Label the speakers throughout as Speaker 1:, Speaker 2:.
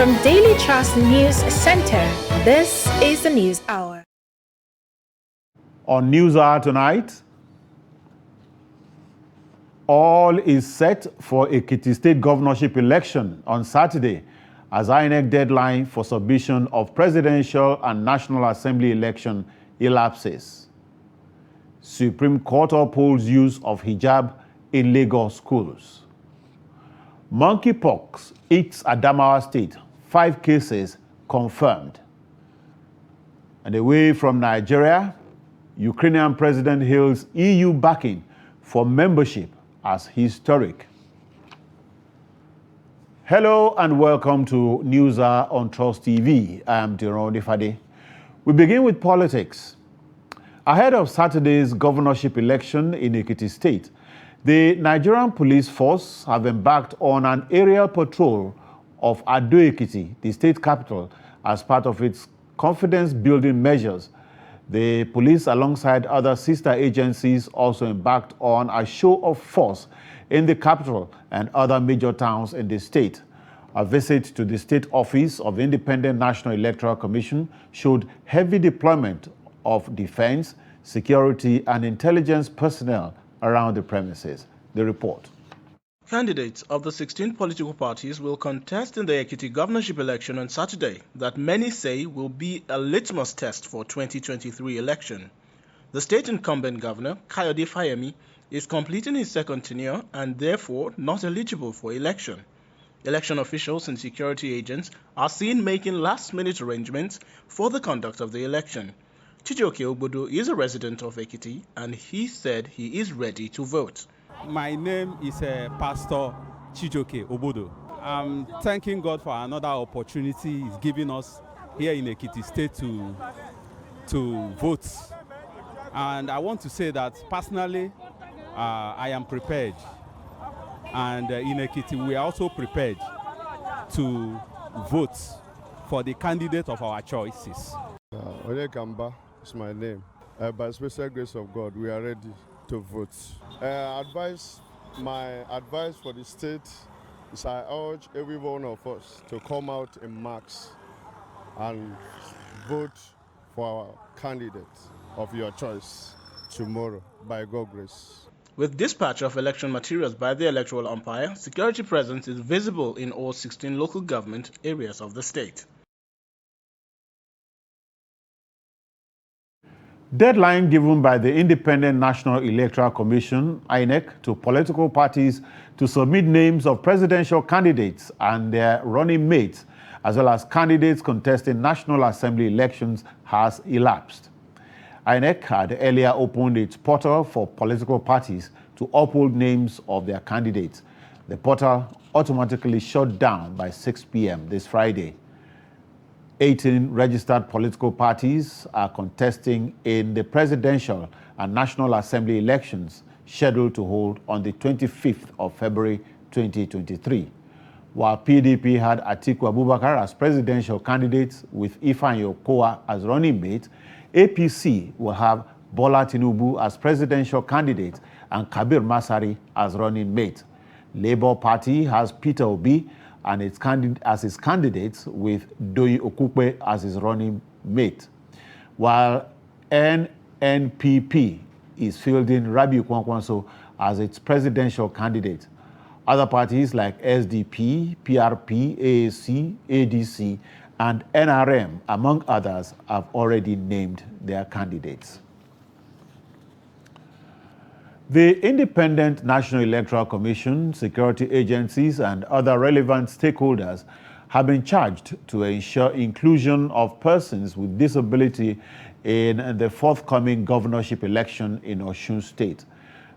Speaker 1: From Daily Trust News Center, this is the News Hour.
Speaker 2: On News Hour tonight, all is set for Ekiti State governorship election on Saturday as INEC deadline for submission of presidential and National Assembly election elapses. Supreme Court upholds use of hijab in Lagos schools. Monkeypox hits Adamawa State, 5 cases confirmed. And away from Nigeria, Ukrainian president hails EU backing for membership as historic. Hello and welcome to News Hour on Trust TV. I am Tyrone Ifade. We begin with politics. Ahead of Saturday's governorship election in Ekiti State, the Nigerian police force have embarked on an aerial patrol of Ado-Ekiti, the state capital, as part of its confidence-building measures. The police, alongside other sister agencies, also embarked on a show of force in the capital and other major towns in the state. A visit to the State Office of Independent National Electoral Commission showed heavy deployment of defense, security, and intelligence personnel around the premises. The report.
Speaker 3: Candidates of the 16 political parties will contest in the Ekiti governorship election on Saturday that many say will be a litmus test for 2023 election. The state incumbent governor, Kayode Fayemi, is completing his second tenure and therefore not eligible for election. Election officials and security agents are seen making last-minute arrangements for the conduct of the election. Chijioke Obodo is a resident of Ekiti and he said he is ready to vote.
Speaker 4: My name is Pastor Chijioke Obodo. I'm thanking God for another opportunity He's giving us here in Ekiti State to vote. And I want to say that personally, I am prepared. And in Ekiti, we are also prepared to vote for the candidate of our choices.
Speaker 5: Onyekamba is my name. By special grace of God, we are ready to vote. My advice for the state is I urge every one of us to come out in mass and vote for our candidate of your choice tomorrow, by God's grace.
Speaker 3: With dispatch of election materials by the electoral umpire, security presence is visible in all 16 local government areas of the state.
Speaker 2: Deadline given by the Independent National Electoral Commission, INEC, to political parties to submit names of presidential candidates and their running mates, as well as candidates contesting National Assembly elections, has elapsed. INEC had earlier opened its portal for political parties to upload names of their candidates. The portal automatically shut down by 6 p.m. this Friday. 18 registered political parties are contesting in the presidential and National Assembly elections scheduled to hold on the 25th of February 2023. While PDP had Atiku Abubakar as presidential candidate with Ifeanyi Okowa as running mate, APC will have Bola Tinubu as presidential candidate and Kabir Masari as running mate. Labour Party has Peter Obi and its candidates with Doyin Okupe as his running mate, while NNPP is fielding Rabiu Kwankwaso as its presidential candidate. Other parties like SDP, PRP, AAC, ADC, and NRM, among others, have already named their candidates. The Independent National Electoral Commission, security agencies, and other relevant stakeholders have been charged to ensure inclusion of persons with disability in the forthcoming governorship election in Osun State.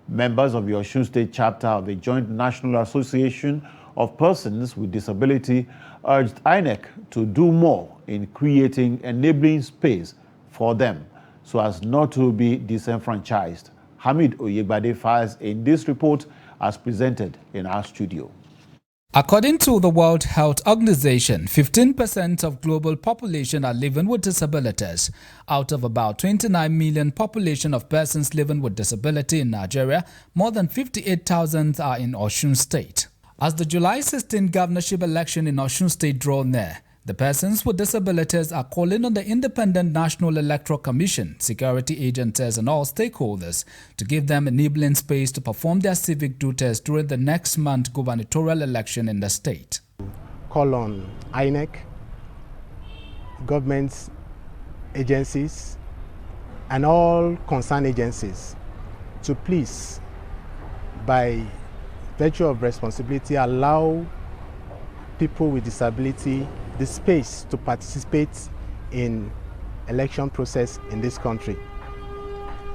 Speaker 2: Members of the Osun State chapter of the Joint National Association of Persons with Disability urged INEC to do more in creating enabling space for them so as not to be disenfranchised. Hamid Oyegbade files in this report as presented in our studio.
Speaker 6: According to the World Health Organization, 15% of global population are living with disabilities. Out of about 29 million population of persons living with disability in Nigeria, more than 58,000 are in Osun State. As the July 16 governorship election in Osun State draw near, the persons with disabilities are calling on the Independent National Electoral Commission, security agencies and all stakeholders to give them enabling space to perform their civic duties during the next month gubernatorial election in the state.
Speaker 7: Call on INEC, government agencies and all concerned agencies to please, by virtue of responsibility, allow people with disability the space to participate in election process in this country,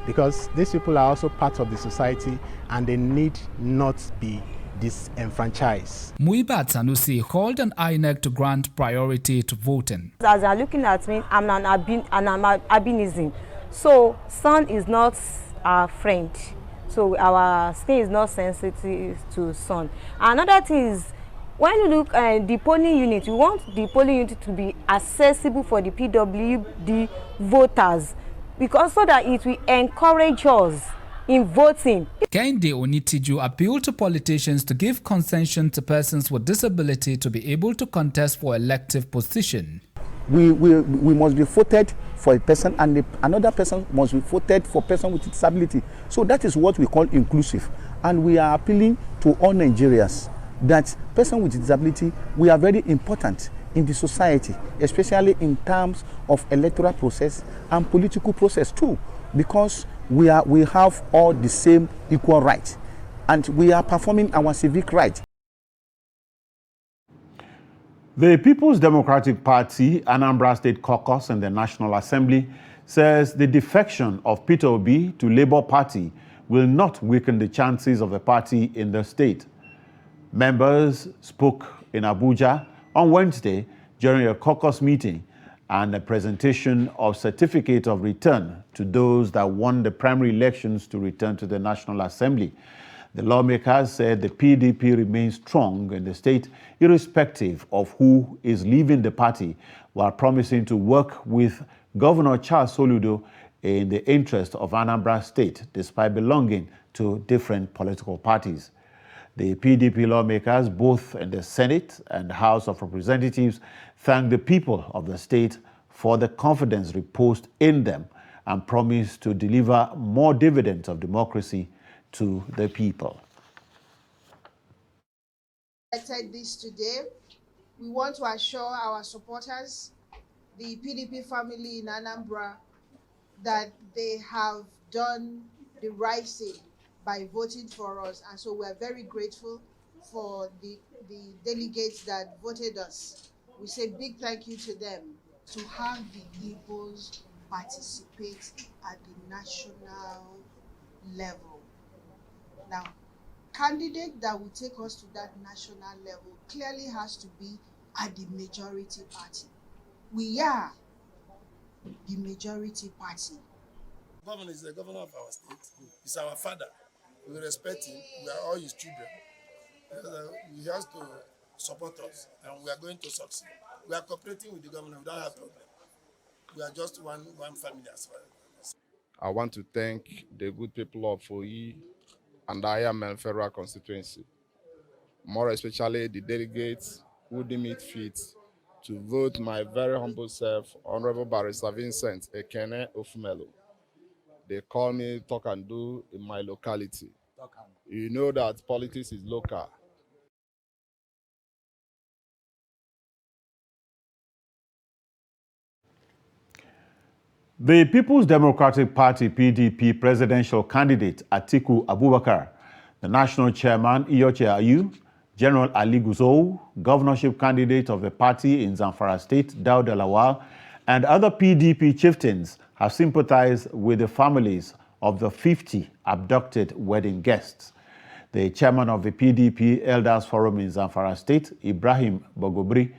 Speaker 7: because these people are also part of the society and they need not be disenfranchised.
Speaker 6: Muibat Sanusi called on INEC to grant priority to voting.
Speaker 8: As they're looking at me, I'm an albinism, so sun is not our friend. So our skin is not sensitive to sun. Another thing is, when you look at the polling unit, we want the polling unit to be accessible for the PWD voters, because so that it will encourage us in voting.
Speaker 6: Kehinde Onitiju appealed to politicians to give concession to persons with disability to be able to contest for elective position.
Speaker 9: We must be voted for a person, and another person must be voted for a person with disability. So that is what we call inclusive. And we are appealing to all Nigerians that person with disability, we are very important in the society, especially in terms of electoral process and political process too, because we have all the same equal rights, and we are performing our civic right.
Speaker 2: The People's Democratic Party Anambra State Caucus in the National Assembly says the defection of Peter Obi to Labour Party will not weaken the chances of the party in the state. Members spoke in Abuja on Wednesday during a caucus meeting and a presentation of certificate of return to those that won the primary elections to return to the National Assembly. The lawmakers said the PDP remains strong in the state, irrespective of who is leaving the party, while promising to work with Governor Charles Soludo in the interest of Anambra State, despite belonging to different political parties. The PDP lawmakers, both in the Senate and House of Representatives, thanked the people of the state for the confidence reposed in them and promised to deliver more dividends of democracy to the people.
Speaker 10: This today, we want to assure our supporters, the PDP family in Anambra, that they have done the right thing by voting for us, and so we're very grateful for the delegates that voted us. We say big thank you to them to have the Igbos participate at the national level. Now, candidate that will take us to that national level clearly has to be at the majority party. We are the majority party.
Speaker 11: Governor is the governor of our state. He's our father. We respect him. We are all his children. He has to support us, and we are going to succeed. We are cooperating with the governor. We don't have problem. We are just one family as well.
Speaker 5: I want to thank the good people of Oyi and Ayamen Federal Constituency, more especially the delegates who deem it fit to vote my very humble self, Honorable Barrister Vincent Ekene Ofumelo. They call me Talk and Do in my locality. You know that politics is local.
Speaker 2: The People's Democratic Party PDP presidential candidate Atiku Abubakar, the national chairman Iyorchia Ayu, General Ali Gusau, governorship candidate of the party in Zamfara State Dauda Lawal, and other PDP chieftains have sympathized with the families of the 50 abducted wedding guests. The chairman of the PDP Elders Forum in Zamfara State, Ibrahim Bogobri,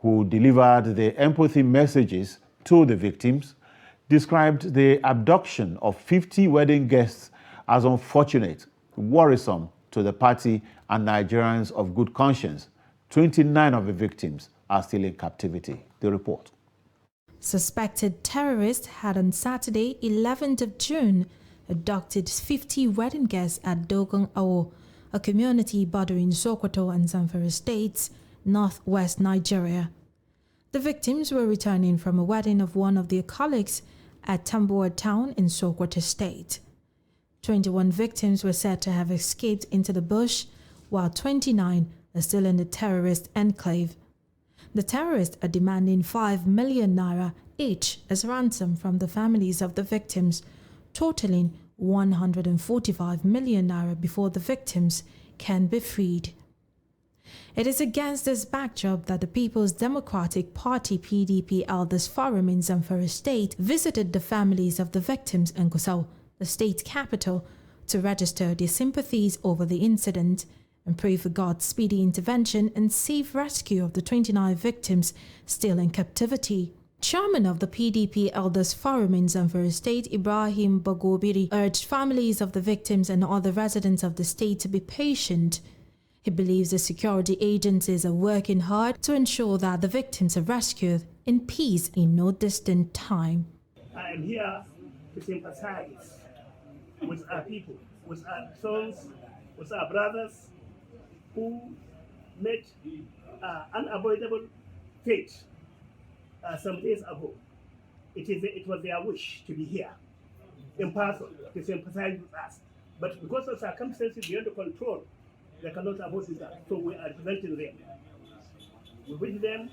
Speaker 2: who delivered the empathy messages to the victims, described the abduction of 50 wedding guests as unfortunate, worrisome to the party and Nigerians of good conscience. 29 of the victims are still in captivity. The report.
Speaker 1: Suspected terrorists had on Saturday, 11th of June, abducted 50 wedding guests at Dogon Awo, a community bordering Sokoto and Zamfara states, northwest Nigeria. The victims were returning from a wedding of one of their colleagues at Tambuwa town in Sokoto state. 21 victims were said to have escaped into the bush, while 29 are still in the terrorist enclave. The terrorists are demanding 5 million naira each as ransom from the families of the victims, totaling 145 million naira before the victims can be freed. It is against this backdrop that the People's Democratic Party PDP Elders Forum in Zamfara State visited the families of the victims in Gusau, the state capital, to register their sympathies over the incident and pray for God's speedy intervention and safe rescue of the 29 victims still in captivity. Chairman of the PDP Elders Forum in Zamfara State, Ibrahim Bagobiri, urged families of the victims and other residents of the state to be patient. He believes the security agencies are working hard to ensure that the victims are rescued in peace in no distant time.
Speaker 12: I am here to sympathize with our people, with our sons, with our brothers who met unavoidable fate some days ago. It was their wish to be here in person to sympathize with us. But because of circumstances beyond control, they cannot avoid that. So we are preventing them. We wish them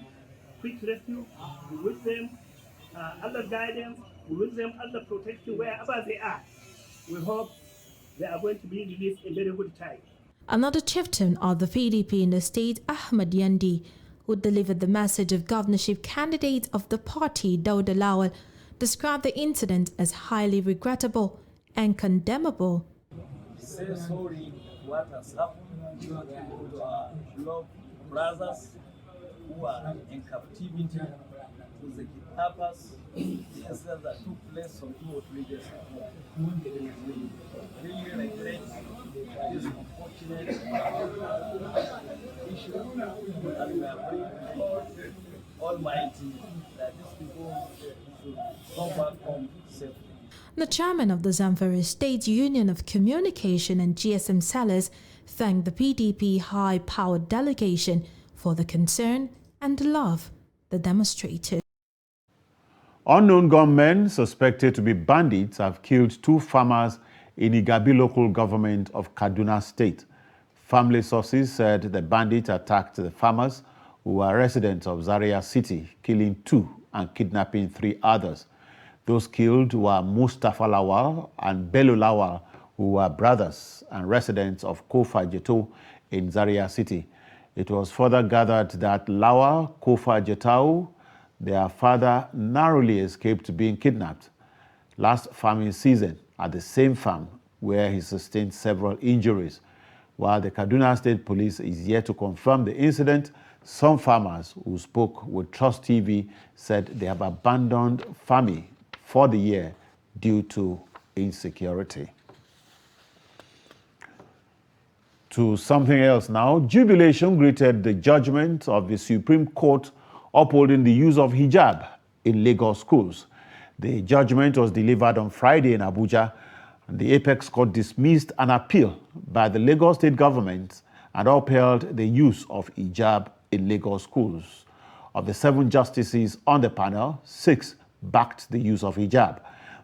Speaker 12: quick rescue. We wish them under guidance. We wish them under protection wherever they are. We hope they are going to be released in very good time.
Speaker 1: Another chieftain of the PDP in the state, Ahmed Yandi, who delivered the message of governorship candidate of the party, Dauda Lawal, described the incident as highly regrettable and condemnable.
Speaker 13: Say sorry what has happened to our beloved brothers who are in captivity, to the kidnappers, incidents that took place some 2 or 3 days ago. We really regret this unfortunate issue, and we are praying to God Almighty that these people should come back home safely.
Speaker 1: The chairman of the Zamfara State Union of Communication and GSM Sellers thanked the PDP high-powered delegation for the concern and love they demonstrated.
Speaker 2: Unknown gunmen suspected to be bandits have killed 2 farmers in Igabi local government of Kaduna State. Family sources said the bandits attacked the farmers who were residents of Zaria City, killing 2 and kidnapping 3 others. Those killed were Mustafa Lawal and Bello Lawal, who were brothers and residents of Kofa Jeto in Zaria City. It was further gathered that Lawal, Kofa Jetau, their father, narrowly escaped being kidnapped last farming season at the same farm where he sustained several injuries. While the Kaduna State Police is yet to confirm the incident, some farmers who spoke with Trust TV said they have abandoned farming for the year due to insecurity. To something else now, jubilation greeted the judgment of the Supreme Court upholding the use of hijab in Lagos schools. The judgment was delivered on Friday in Abuja, and the Apex Court dismissed an appeal by the Lagos State government and upheld the use of hijab in Lagos schools. Of the 7 justices on the panel, 6 backed the use of hijab.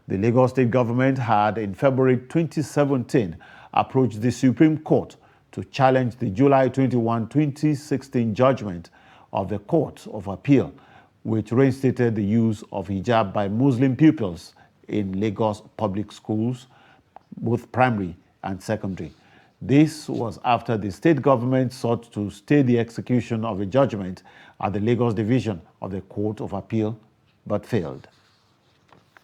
Speaker 2: The Lagos State government had, in February 2017, approached the Supreme Court to challenge the July 21, 2016 judgment of the Court of Appeal, which reinstated the use of hijab by Muslim pupils in Lagos public schools, both primary and secondary. This was after the state government sought to stay the execution of a judgment at the Lagos Division of the Court of Appeal, but failed.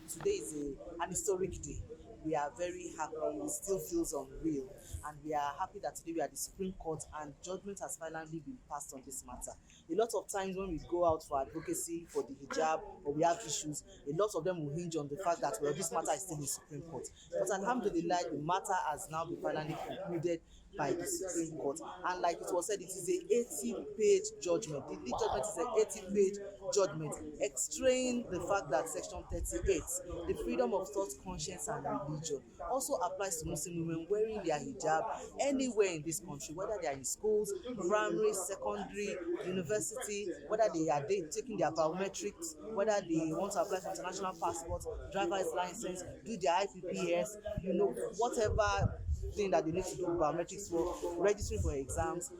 Speaker 14: Today is an historic day. We are very happy. It still feels unreal. And we are happy that today we are at the Supreme Court and judgment has finally been passed on this matter. A lot of times when we go out for advocacy for the hijab or we have issues, a lot of them will hinge on the fact that, well, this matter is still in the Supreme Court. But alhamdulillah, the matter has now been finally concluded by the Supreme Court. And like it was said, it is a 80-page judgment. The judgment is an 80-page judgment, extraying the fact that Section 38, the freedom of thought, conscience, and religion, also applies to Muslim women wearing their hijab anywhere in this country, whether they are in schools, primary, secondary, university, whether they are taking their biometrics, whether they want to apply for international passport, driver's license, do their IPPS, whatever thing that they need to do biometrics for, registering for exams.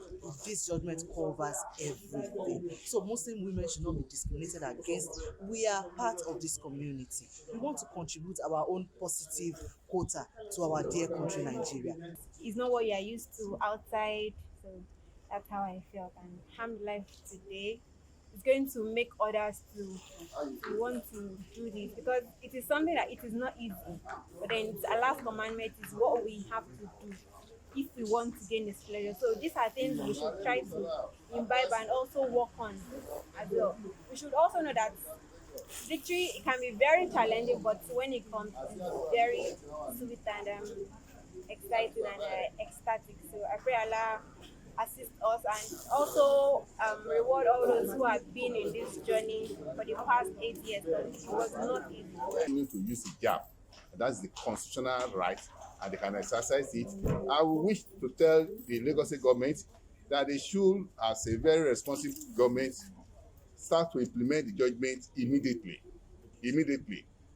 Speaker 14: This judgment covers everything. So Muslim women should not be discriminated against. We are part of this community. We want to contribute our own positive quota to our dear country, Nigeria.
Speaker 15: It's not what you are used to outside, so that's how I felt. And alhamdulillah, today is going to make others to want to do this, because it is something that it is not easy, but then it's Allah's commandment is what we have to do if we want to gain His pleasure. So these are things we should try to imbibe and also work on as well. We should also know that victory, it can be very challenging, but when it comes, it's very sweet and exciting and ecstatic. So I pray Allah assist us and also reward all those who have been in this journey for the past 8 years, because it was not easy.
Speaker 16: They need to use hijab. That's the constitutional right, and they can exercise it. I wish to tell the Lagos State government that they should, as a very responsible government, start to implement the judgment immediately.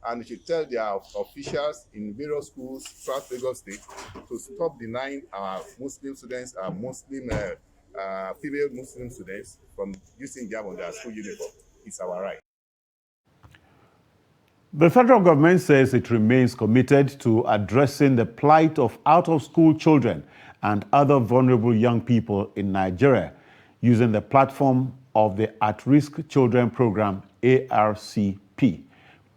Speaker 16: And they should tell their officials in various schools throughout Lagos State to stop denying our Muslim students, our female Muslim students from using hijab on their school uniform. It's our right.
Speaker 2: The federal government says it remains committed to addressing the plight of out-of-school children and other vulnerable young people in Nigeria using the platform of the At-Risk Children Program, ARCP.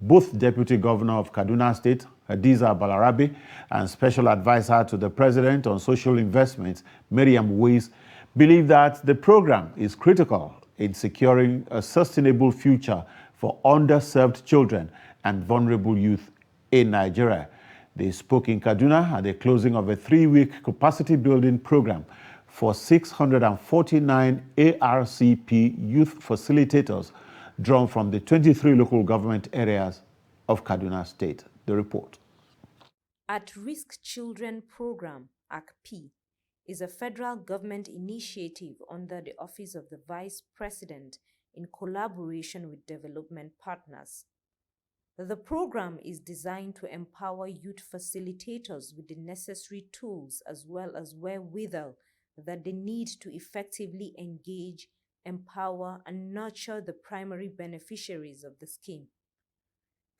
Speaker 2: Both Deputy Governor of Kaduna State, Hadiza Balarabe, and Special Advisor to the President on Social Investments, Miriam Weiss, believe that the program is critical in securing a sustainable future for underserved children and vulnerable youth in Nigeria. They spoke in Kaduna at the closing of a 3-week capacity building program for 649 ARCP youth facilitators drawn from the 23 local government areas of Kaduna State. The report.
Speaker 17: At-Risk Children Program, ACP, is a federal government initiative under the Office of the Vice President in collaboration with development partners. The program is designed to empower youth facilitators with the necessary tools as well as wherewithal that they need to effectively engage, empower, and nurture the primary beneficiaries of the scheme.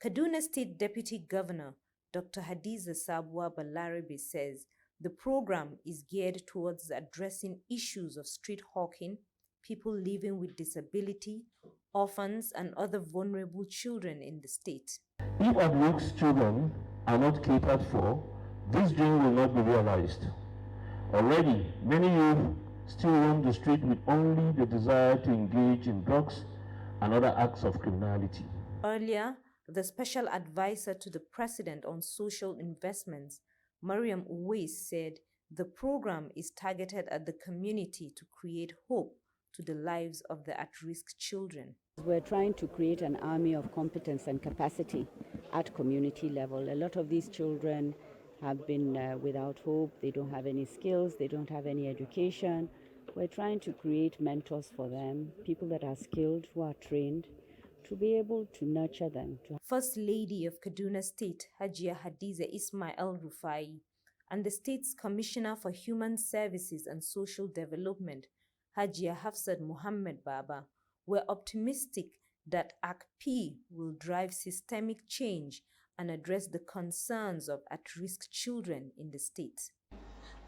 Speaker 17: Kaduna State Deputy Governor Dr. Hadiza Sabuwa Balarabe says the program is geared towards addressing issues of street hawking, people living with disability, orphans, and other vulnerable children in the state.
Speaker 18: If at-risk children are not catered for, this dream will not be realized. Already, many youth still roam the street with only the desire to engage in drugs and other acts of criminality.
Speaker 17: Earlier, the Special Advisor to the President on Social Investments, Mariam Uwais, said the program is targeted at the community to create hope to the lives of the at-risk children.
Speaker 19: We're trying to create an army of competence and capacity at community level. A lot of these children have been without hope. They don't have any skills. They don't have any education. We're trying to create mentors for them, people that are skilled, who are trained, to be able to nurture them.
Speaker 17: First Lady of Kaduna State, Hajia Hadiza Ismail Rufai, and the state's Commissioner for Human Services and Social Development, Hajia Hafsat Muhammad Baba, were optimistic that ACP will drive systemic change and address the concerns of at-risk children in the state.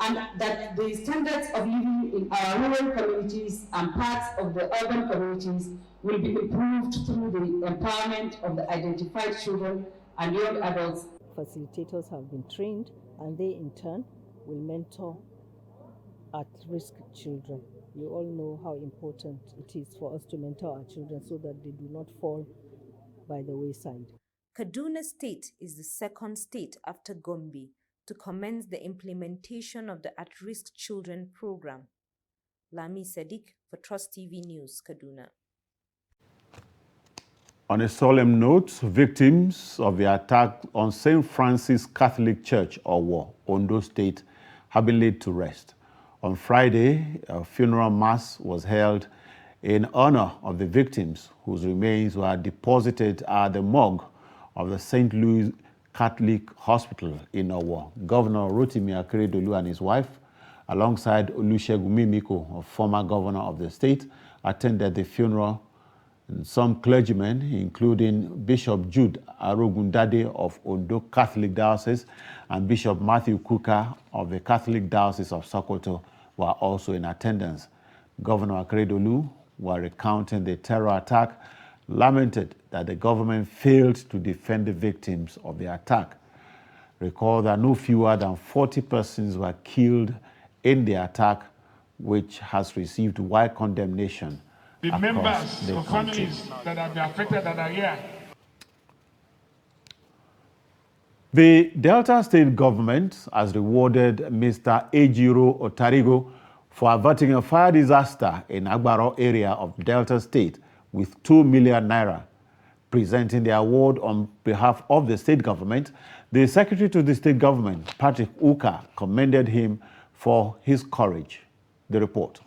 Speaker 20: And that the standards of living in our rural communities and parts of the urban communities will be improved through the empowerment of the identified children and young adults.
Speaker 21: Facilitators have been trained, and they in turn will mentor at-risk children. You all know how important it is for us to mentor our children so that they do not fall by the wayside.
Speaker 17: Kaduna State is the second state after Gombe to commence the implementation of the At-Risk Children Program. Lami Sadiq for Trust TV News, Kaduna.
Speaker 2: On a solemn note, victims of the attack on St. Francis Catholic Church, Owo, Ondo State, have been laid to rest. On Friday, a funeral mass was held in honor of the victims, whose remains were deposited at the morgue of the St. Louis Catholic Hospital in Owo. Governor Rotimi Akeredolu and his wife, alongside Olusegun Mimiko, a former governor of the state, attended the funeral. And some clergymen, including Bishop Jude Arogundade of Ondo Catholic Diocese and Bishop Matthew Kuka of the Catholic Diocese of Sokoto, were also in attendance. Governor Akeredolu, while recounting the terror attack, lamented that the government failed to defend the victims of the attack. Recall that no fewer than 40 persons were killed in the attack, which has received wide condemnation.
Speaker 4: The members of families that have been affected that are here.
Speaker 2: The Delta State government has rewarded Mr. Ejiro Otarigo for averting a fire disaster in Agbaro area of Delta State with 2 million naira. Presenting the award on behalf of the state government, the secretary to the state government, Patrick Uka, commended him for his courage. The report.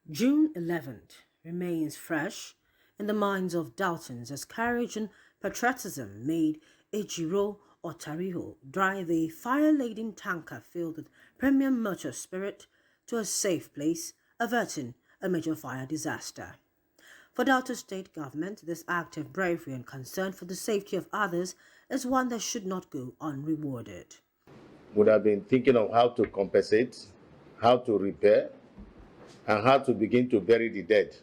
Speaker 22: June 11th remains fresh in the minds of Daltons as courage and patriotism made Ejiro Otariho drive a fire-laden tanker filled with premium motor spirit to a safe place, averting a major fire disaster. For Delta State government, this act of bravery and concern for the safety of others is one that should not go unrewarded.
Speaker 23: Would have been thinking of how to compensate, how to repair, and how to begin to bury the dead.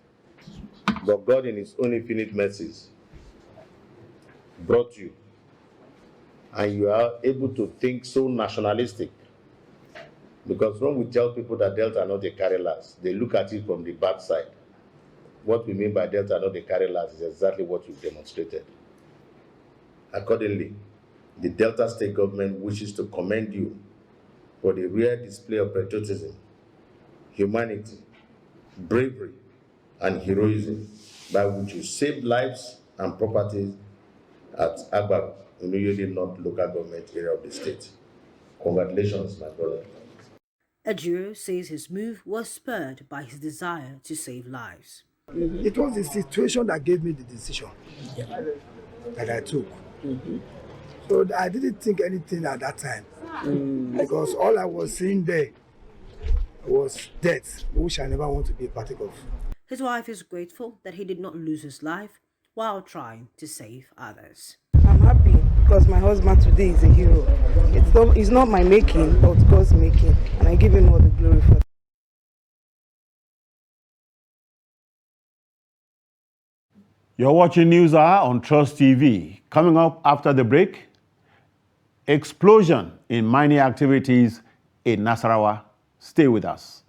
Speaker 23: But God, in His own infinite mercies, brought you, and you are able to think so nationalistic. Because when we tell people that Delta are not a carry last, they look at it from the bad side. What we mean by Delta are not a carry last is exactly what you've demonstrated. Accordingly, the Delta State government wishes to commend you for the rare display of patriotism, humanity, bravery, and heroism by which you saved lives and properties at Agbaro, Oluyole North local government area of the state. Congratulations, my brother.
Speaker 22: Ejiro says his move was spurred by his desire to save lives.
Speaker 11: It was the situation that gave me the decision that I took. So I didn't think anything at that time because all I was seeing there was death, which I never want to be a part of.
Speaker 22: His wife is grateful that he did not lose his life while trying to save others.
Speaker 24: I'm happy because my husband today is a hero. It's not my making, but God's making, and I give him all the glory for that.
Speaker 2: You're watching News Hour on Trust TV. Coming up after the break, explosion in mining activities in Nasarawa. Stay with us.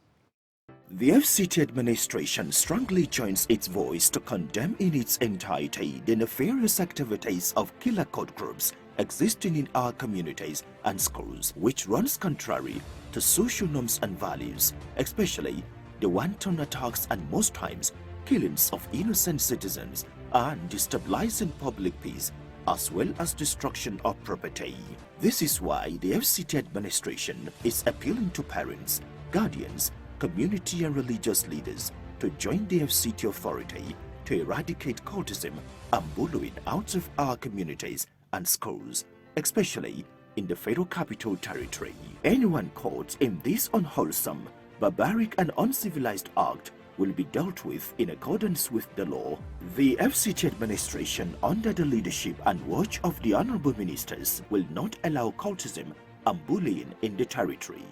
Speaker 25: The FCT administration strongly joins its voice to condemn in its entirety the nefarious activities of killer code groups existing in our communities and schools, which runs contrary to social norms and values, especially the wanton attacks and most times killings of innocent citizens and destabilizing public peace, as well as destruction of property. This is why the FCT administration is appealing to parents, guardians, community and religious leaders to join the FCT authority to eradicate cultism and bullying out of our communities and schools, especially in the Federal Capital Territory. Anyone caught in this unwholesome, barbaric and uncivilized act will be dealt with in accordance with the law. The FCT administration, under the leadership and watch of the Honorable Ministers, will not allow cultism and bullying in the territory.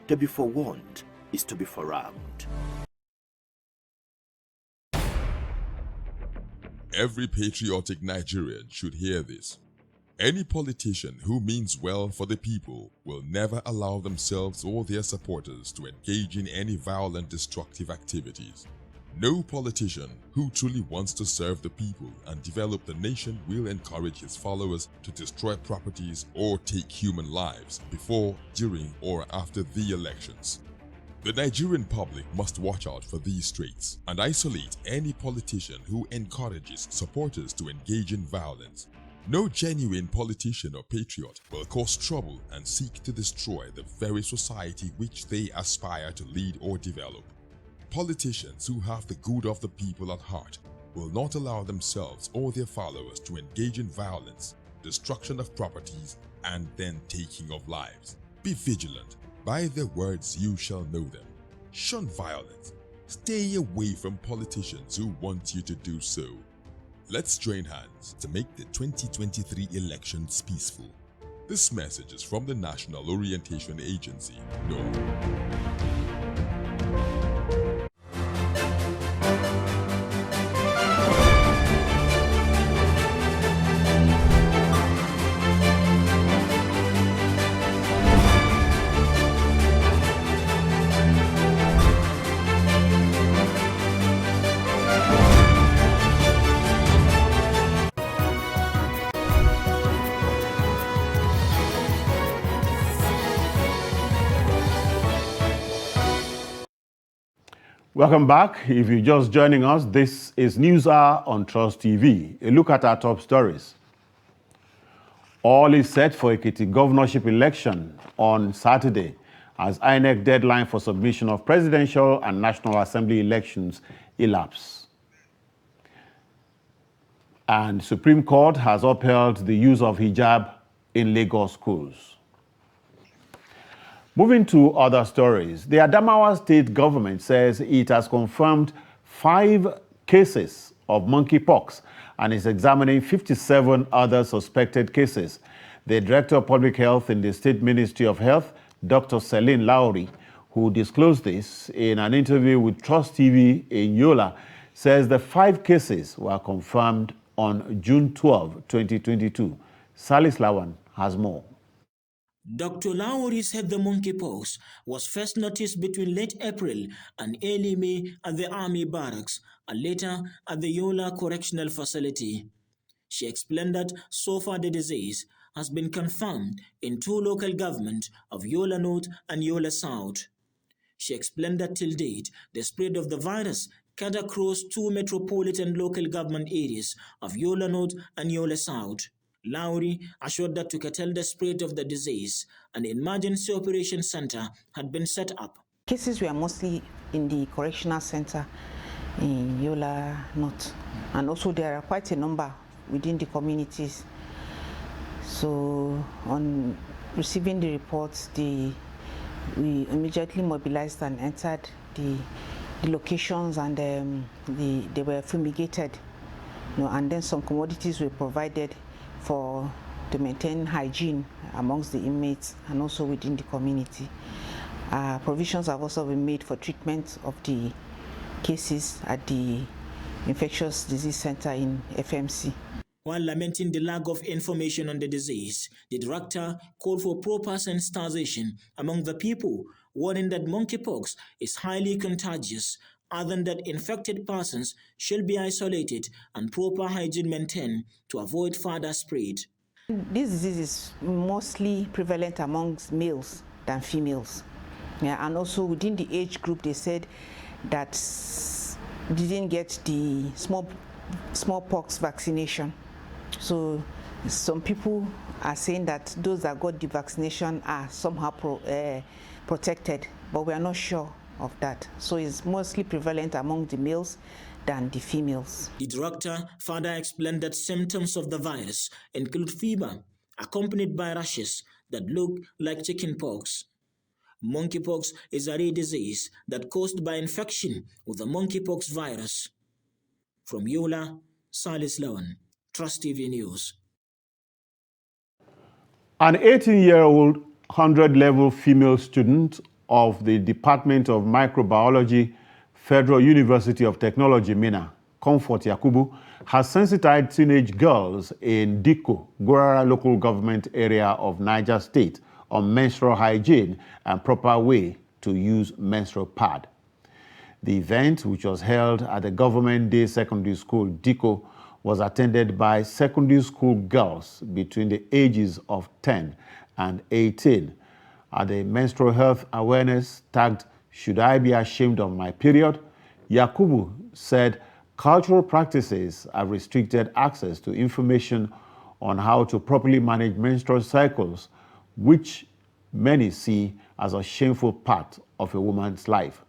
Speaker 25: To be forewarned is to be forearmed.
Speaker 26: Every patriotic Nigerian should hear this. Any politician who means well for the people will never allow themselves or their supporters to engage in any violent, destructive activities. No politician who truly wants to serve the people and develop the nation will encourage his followers to destroy properties or take human lives before, during, or after the elections. The Nigerian public must watch out for these traits and isolate any politician who encourages supporters to engage in violence. No genuine politician or patriot will cause trouble and seek to destroy the very society which they aspire to lead or develop. Politicians who have the good of the people at heart will not allow themselves or their followers to engage in violence, destruction of properties, and then taking of lives. Be vigilant. By their words you shall know them. Shun violence. Stay away from politicians who want you to do so. Let's join hands to make the 2023 elections peaceful. This message is from the National Orientation Agency, NORA.
Speaker 2: Welcome back. If you're just joining us, this is News Hour on Trust TV. A look at our top stories. All is set for Ekiti governorship election on Saturday as INEC deadline for submission of presidential and National Assembly elections elapse. And Supreme Court has upheld the use of hijab in Lagos schools. Moving to other stories, the Adamawa state government says it has confirmed 5 cases of monkeypox and is examining 57 other suspected cases. The Director of Public Health in the State Ministry of Health, Dr. Celine Lowry, who disclosed this in an interview with Trust TV in Yola, says the 5 cases were confirmed on June 12, 2022. Salis Lawan has more.
Speaker 3: Dr. Lowry said the monkeypox was first noticed between late April and early May at the Army Barracks and later at the Yola Correctional Facility. She explained that so far the disease has been confirmed in 2 local governments of Yola North and Yola South. She explained that till date, the spread of the virus cut across 2 metropolitan local government areas of Yola North and Yola South. Lowry assured that to curtail the spread of the disease, an emergency operation center had been set up.
Speaker 6: Cases were mostly in the correctional center in Yola North, and also there are quite a number within the communities. So on receiving the reports, we immediately mobilized and entered the locations, and they were fumigated, and then some commodities were provided to maintain hygiene amongst the inmates and also within the community. Provisions have also been made for treatment of the cases at the Infectious Disease Center in FMC.
Speaker 3: While lamenting the lack of information on the disease, the director called for proper sensitization among the people, warning that monkeypox is highly contagious, other that infected persons should be isolated and proper hygiene maintained to avoid further spread.
Speaker 6: This disease is mostly prevalent amongst males than females. Yeah, and also within the age group, they said that didn't get the smallpox vaccination. So some people are saying that those that got the vaccination are somehow protected, but we are not sure of that. So it's mostly prevalent among the males than the females.
Speaker 3: The director further explained that symptoms of the virus include fever, accompanied by rashes that look like chickenpox. Monkeypox is a rare disease that caused by infection with the monkeypox virus. From Yola, Salis Lawan, Trust TV News.
Speaker 2: An 18-year-old 100-level female student of the Department of Microbiology, Federal University of Technology, Minna, Comfort Yakubu, has sensitized teenage girls in Diko, Gorara local government area of Niger State on menstrual hygiene and proper way to use menstrual pad. The event, which was held at the Government Day Secondary School, Diko, was attended by secondary school girls between the ages of 10 and 18 at the Menstrual Health Awareness tagged Should I be ashamed of my period? Yakubu said cultural practices have restricted access to information on how to properly manage menstrual cycles, which many see as a shameful part of a woman's life.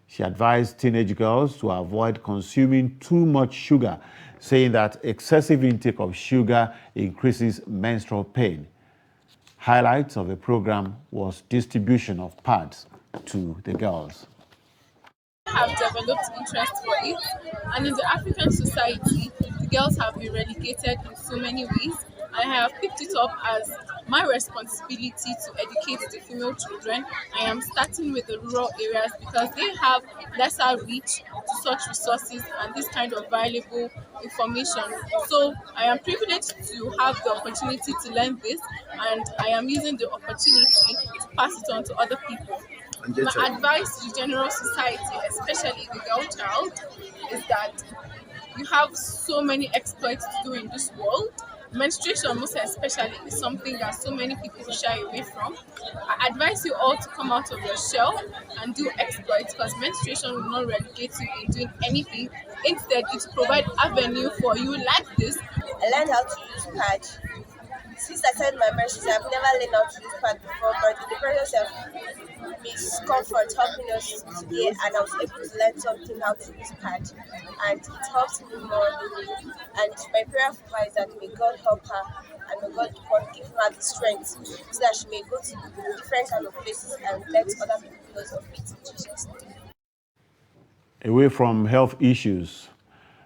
Speaker 2: She advised teenage girls to avoid consuming too much sugar, saying that excessive intake of sugar increases menstrual pain. Highlights of the program was distribution of pads to the girls.
Speaker 5: Have developed interest for it, and in the African society, the girls have been relegated in so many ways, and I have picked it up as my responsibility to educate the female children. I am starting with the rural areas because they have lesser reach to such resources and this kind of valuable information. So I am privileged to have the opportunity to learn this, and I am using the opportunity to pass it on to other people. My advice to the general society, especially the girl child, is that you have so many exploits to do in this world. Menstruation, most especially, is something that so many people shy away from. I advise you all to come out of your shell and do exploits, because menstruation will not relegate you in doing anything. Instead, it will provide avenue for you like this.
Speaker 7: I learned how to use pad. Since I started my menstruation, I've never learned how to use pad before, but in the process of Miss Comfort helping us today, and I was able to learn something how to use pad, and it helps me more. And my prayer for her is that may God help her, and may God give her the strength so that she may go to different kind of places and let other people know of it in Jesus' name.
Speaker 2: Away from health issues,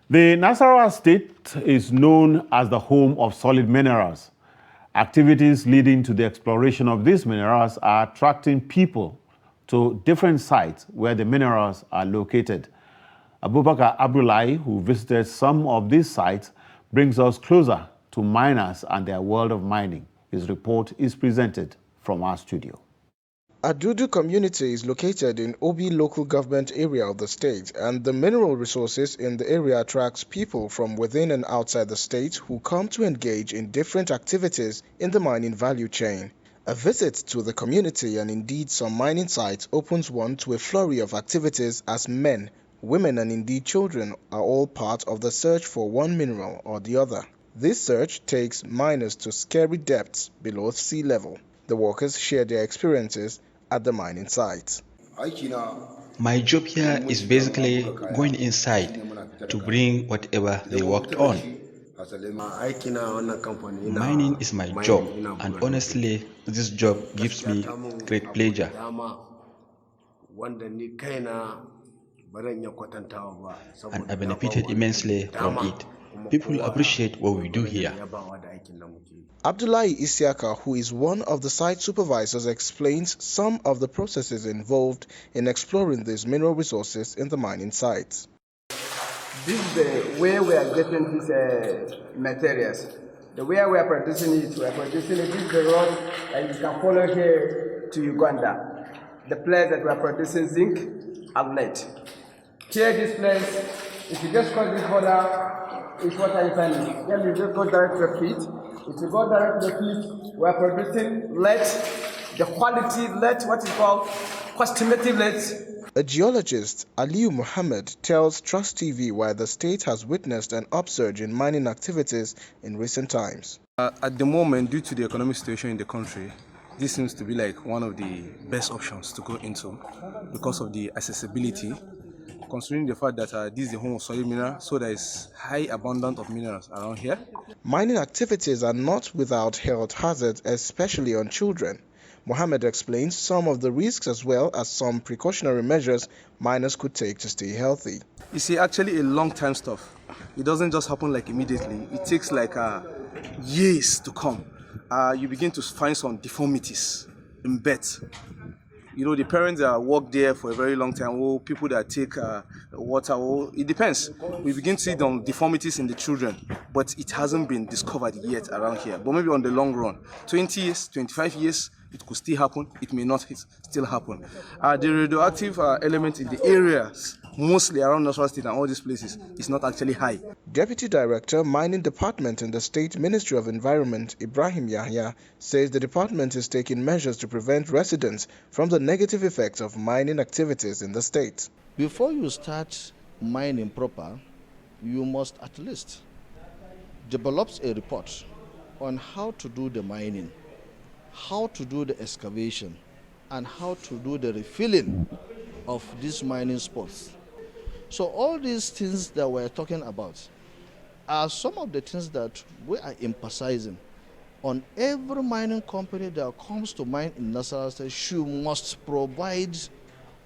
Speaker 2: the Nasarawa state is known as the home of solid minerals. Activities leading to the exploration of these minerals are attracting people to different sites where the minerals are located. Abubakar Abdullahi, who visited some of these sites, brings us closer to miners and their world of mining. His report is presented from our studio.
Speaker 8: Adudu community is located in Obi local government area of the state, and the mineral resources in the area attracts people from within and outside the state who come to engage in different activities in the mining value chain. A visit to the community and indeed some mining sites opens one to a flurry of activities as men, women and indeed children are all part of the search for one mineral or the other. This search takes miners to scary depths below sea level. The workers share their experiences at the mining site.
Speaker 9: My job here is basically going inside to bring whatever they worked on. Mining is my job, and honestly, this job gives me great pleasure. And I benefited immensely from it. People appreciate what we do here.
Speaker 8: Abdullahi Isiaka, who is one of the site supervisors, explains some of the processes involved in exploring these mineral resources in the mining sites.
Speaker 10: This is the way we are getting these materials. The way we are producing it, this is the road that you can follow here to Uganda. The place that we are producing zinc and lead. Here, this place, if you just cross this border, is what I'm saying. Then you just go direct to the pit. If you go direct to the pit, we are producing lead, the quality lead, what is called cosmetic lead.
Speaker 8: A geologist, Aliu Muhammad, tells Trust TV why the state has witnessed an upsurge in mining activities in recent times.
Speaker 12: At the moment, due to the economic situation in the country, this seems to be like one of the best options to go into because of the accessibility, considering the fact that this is the home of solid minerals, so there is high abundance of minerals around here.
Speaker 8: Mining activities are not without health hazards, especially on children. Mohammed explains some of the risks as well as some precautionary measures miners could take to stay healthy.
Speaker 12: You see, actually a long-term stuff. It doesn't just happen like immediately. It takes like years to come. You begin to find some deformities in birth. You know, the parents that work there for a very long time, or people that take water, or it depends. We begin to see some deformities in the children, but it hasn't been discovered yet around here. But maybe on the long run, 20 years, 25 years, it could still happen, it may not still happen. The radioactive element in the areas mostly around Nasarawa State and all these places, is not actually high.
Speaker 8: Deputy Director, Mining Department in the State Ministry of Environment, Ibrahim Yahya, says the department is taking measures to prevent residents from the negative effects of mining activities in the state.
Speaker 1: Before you start mining proper, you must at least develop a report on how to do the mining, how to do the excavation, and how to do the refilling of these mining spots. So all these things that we're talking about are some of the things that we are emphasizing on every mining company that comes to mine in Nasarawa State. You must provide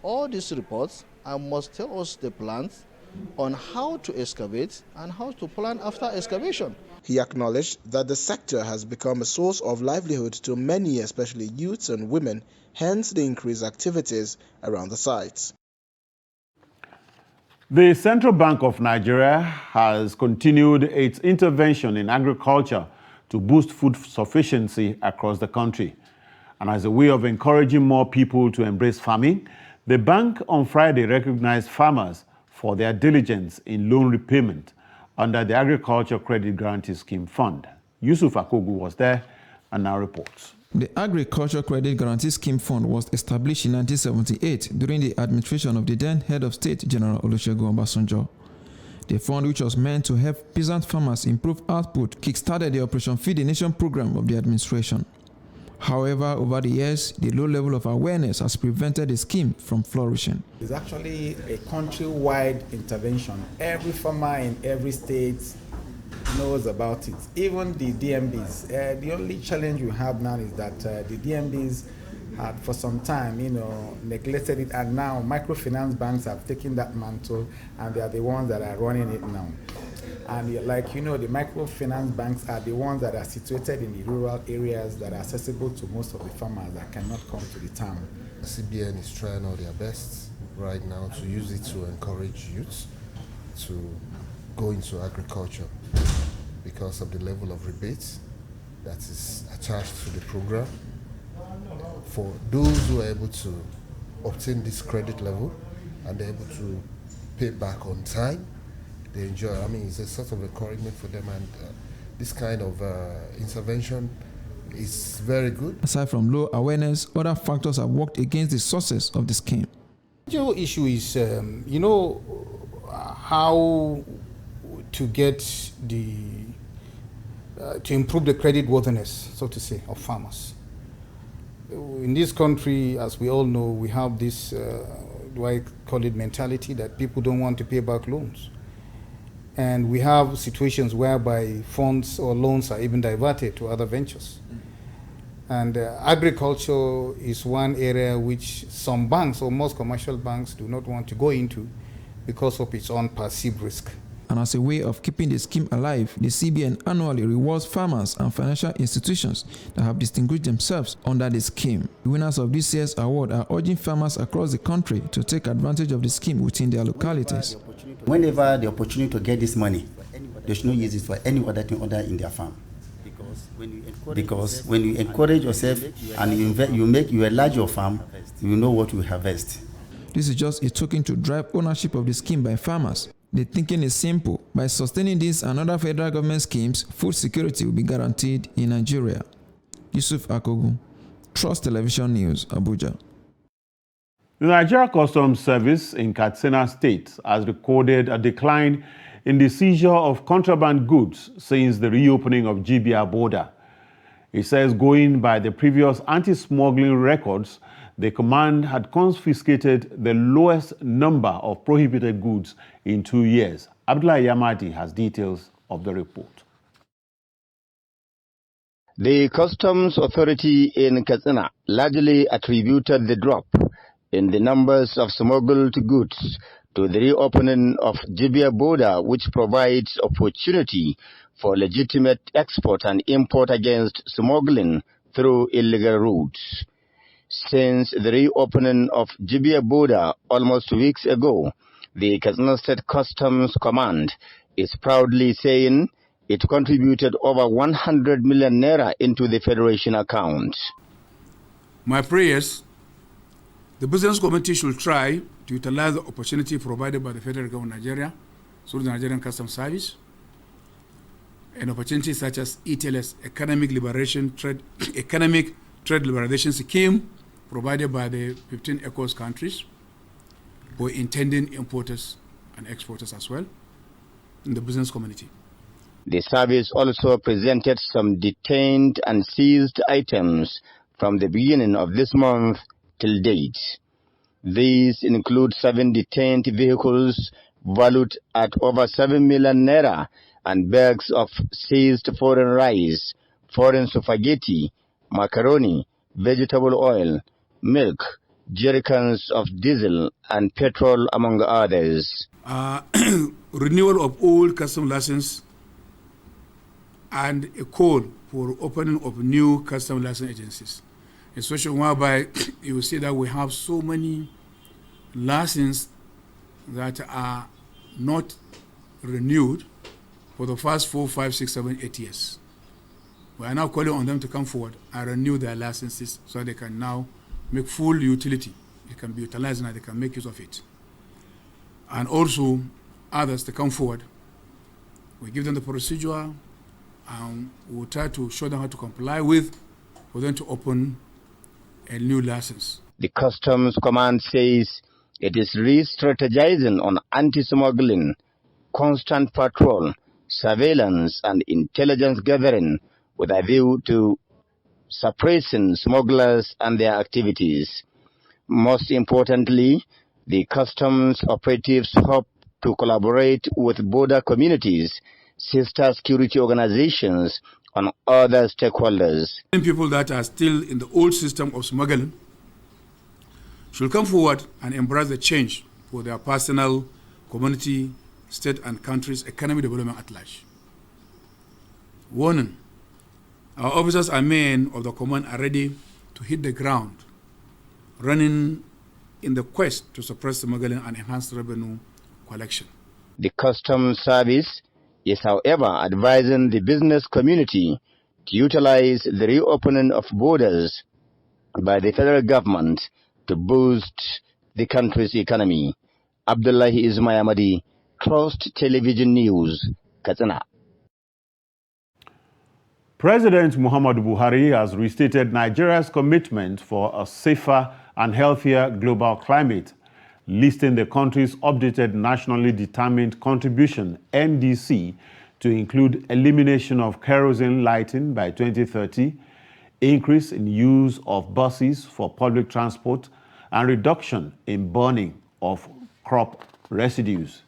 Speaker 1: all these reports and must tell us the plans on how to excavate and how to plan after excavation.
Speaker 8: He acknowledged that the sector has become a source of livelihood to many, especially youths and women, hence the increased activities around the sites.
Speaker 2: The Central Bank of Nigeria has continued its intervention in agriculture to boost food sufficiency across the country. And as a way of encouraging more people to embrace farming, the bank on Friday recognized farmers for their diligence in loan repayment under the Agriculture Credit Guarantee Scheme Fund. Yusuf Akogu was there and now reports.
Speaker 13: The Agriculture Credit Guarantee Scheme Fund was established in 1978 during the administration of the then head of state, General Olusegun Obasanjo. The fund, which was meant to help peasant farmers improve output, kickstarted the Operation Feed the Nation program of the administration. However, over the years, the low level of awareness has prevented the scheme from flourishing.
Speaker 14: It's actually a country-wide intervention. Every farmer in every state knows about it. Even the DMBs. The only challenge we have now is that the DMBs had for some time, neglected it, and now microfinance banks have taken that mantle, and they are the ones that are running it now. And the microfinance banks are the ones that are situated in the rural areas that are accessible to most of the farmers that cannot come to the town.
Speaker 15: CBN is trying all their best right now to use it to encourage youths to go into agriculture because of the level of rebates that is attached to the program. For those who are able to obtain this credit level and they're able to pay back on time, they enjoy. I mean, it's a sort of encouragement for them, and this kind of intervention is very good.
Speaker 13: Aside from low awareness, other factors have worked against the success of the scheme.
Speaker 16: The whole issue is, how to get to improve the credit worthiness, so to say, of farmers. In this country, as we all know, we have this, do I call it mentality, that people don't want to pay back loans. And we have situations whereby funds or loans are even diverted to other ventures. And agriculture is one area which some banks or most commercial banks do not want to go into because of its own perceived risk.
Speaker 13: And as a way of keeping the scheme alive, the CBN annually rewards farmers and financial institutions that have distinguished themselves under the scheme. The winners of this year's award are urging farmers across the country to take advantage of the scheme within their localities.
Speaker 18: Whenever the opportunity to get this money, they should not use it for any other thing other in their farm. Because when you encourage yourself and you enlarge your farm, you know what you harvest.
Speaker 13: This is just a token to drive ownership of the scheme by farmers. The thinking is simple. By sustaining this and other federal government schemes, food security will be guaranteed in Nigeria. Yusuf Akogu, Trust Television News, Abuja.
Speaker 2: The Nigeria Customs Service in Katsina State has recorded a decline in the seizure of contraband goods since the reopening of Jibia border. It says going by the previous anti-smuggling records, the command had confiscated the lowest number of prohibited goods in 2 years. Abdullah Yamadi has details of the report.
Speaker 27: The Customs Authority in Katsina largely attributed the drop in the numbers of smuggled goods to the reopening of Jibia border, which provides opportunity for legitimate export and import against smuggling through illegal routes. Since the reopening of Jibia border almost 2 weeks ago, the Katsina State Customs Command is proudly saying it contributed over 100 million naira into the Federation account.
Speaker 28: My prayers, the Business Committee should try
Speaker 4: to utilize the opportunity provided by the federal government of Nigeria through the Nigerian Customs Service, and opportunities such as ETLS, Economic Trade Liberalization Scheme, provided by the 15 ECOWAS countries for intending importers and exporters as well in the business community.
Speaker 27: The service also presented some detained and seized items from the beginning of this month till date. These include 7 detained vehicles valued at over 7 million naira and bags of seized foreign rice, foreign spaghetti, macaroni, vegetable oil, milk, jerrycans of diesel and petrol, among others.
Speaker 4: Renewal of old custom license and a call for opening of new custom license agencies. A situation whereby you will see that we have so many licenses that are not renewed for the first 4, 5, 6, 7, 8 years. We are now calling on them to come forward and renew their licenses so they can now make full utility. It can be utilized and they can make use of it. And also others to come forward. We give them the procedure and we'll try to show them how to comply with for them to open a new license.
Speaker 27: The Customs Command says it is re-strategizing on anti-smuggling, constant patrol, surveillance and intelligence gathering with a view to suppressing smugglers and their activities. Most importantly, the customs operatives hope to collaborate with border communities, sister security organizations, and other stakeholders.
Speaker 4: People that are still in the old system of smuggling should come forward and embrace the change for their personal, community, state and country's economic development at large. Warning, our officers and men of the command are ready to hit the ground, running in the quest to suppress smuggling and enhance revenue collection.
Speaker 27: The Customs Service is, however, advising the business community to utilize the reopening of borders by the federal government to boost the country's economy. Abdullahi Ismayamadi, Trust Television News, Katsina.
Speaker 2: President Muhammadu Buhari has restated Nigeria's commitment for a safer and healthier global climate, listing the country's updated nationally determined contribution, NDC, to include elimination of kerosene lighting by 2030, increase in use of buses for public transport, and reduction in burning of crop residues.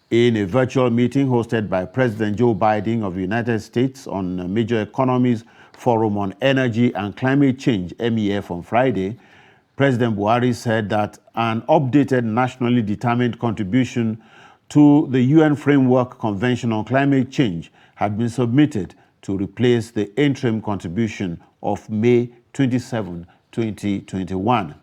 Speaker 2: In a virtual meeting hosted by President Joe Biden of the United States on a Major Economies Forum on Energy and Climate Change, MEF, on Friday, President Buhari said that an updated nationally determined contribution to the UN Framework Convention on Climate Change had been submitted to replace the interim contribution of May 27, 2021.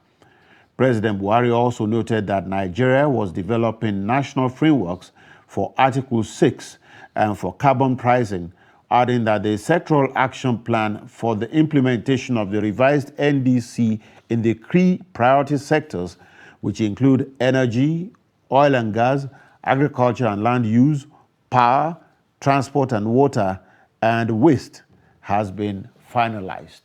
Speaker 2: President Buhari also noted that Nigeria was developing national frameworks for Article 6 and for carbon pricing, adding that the sectoral action plan for the implementation of the revised NDC in the key priority sectors, which include energy, oil and gas, agriculture and land use, power, transport and water, and waste, has been finalized.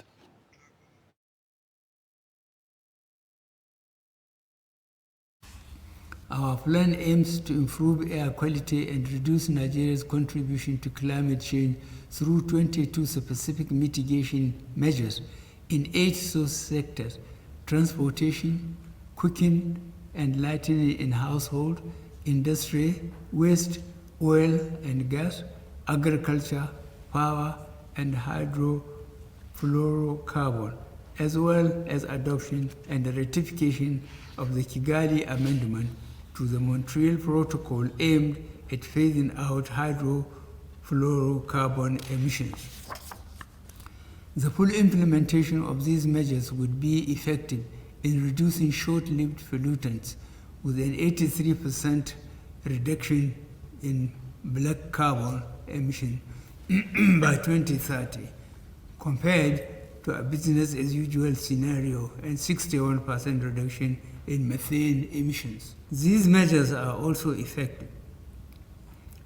Speaker 11: Our plan aims to improve air quality and reduce Nigeria's contribution to climate change through 22 specific mitigation measures in 8 source sectors: transportation, cooking and lighting in household, industry, waste, oil and gas, agriculture, power and hydrofluorocarbon, as well as adoption and the ratification of the Kigali Amendment to the Montreal Protocol aimed at phasing out hydrofluorocarbon emissions. The full implementation of these measures would be effective in reducing short-lived pollutants with an 83% reduction in black carbon emission by 2030, compared to a business as usual scenario and 61% reduction in methane emissions. These measures are also effective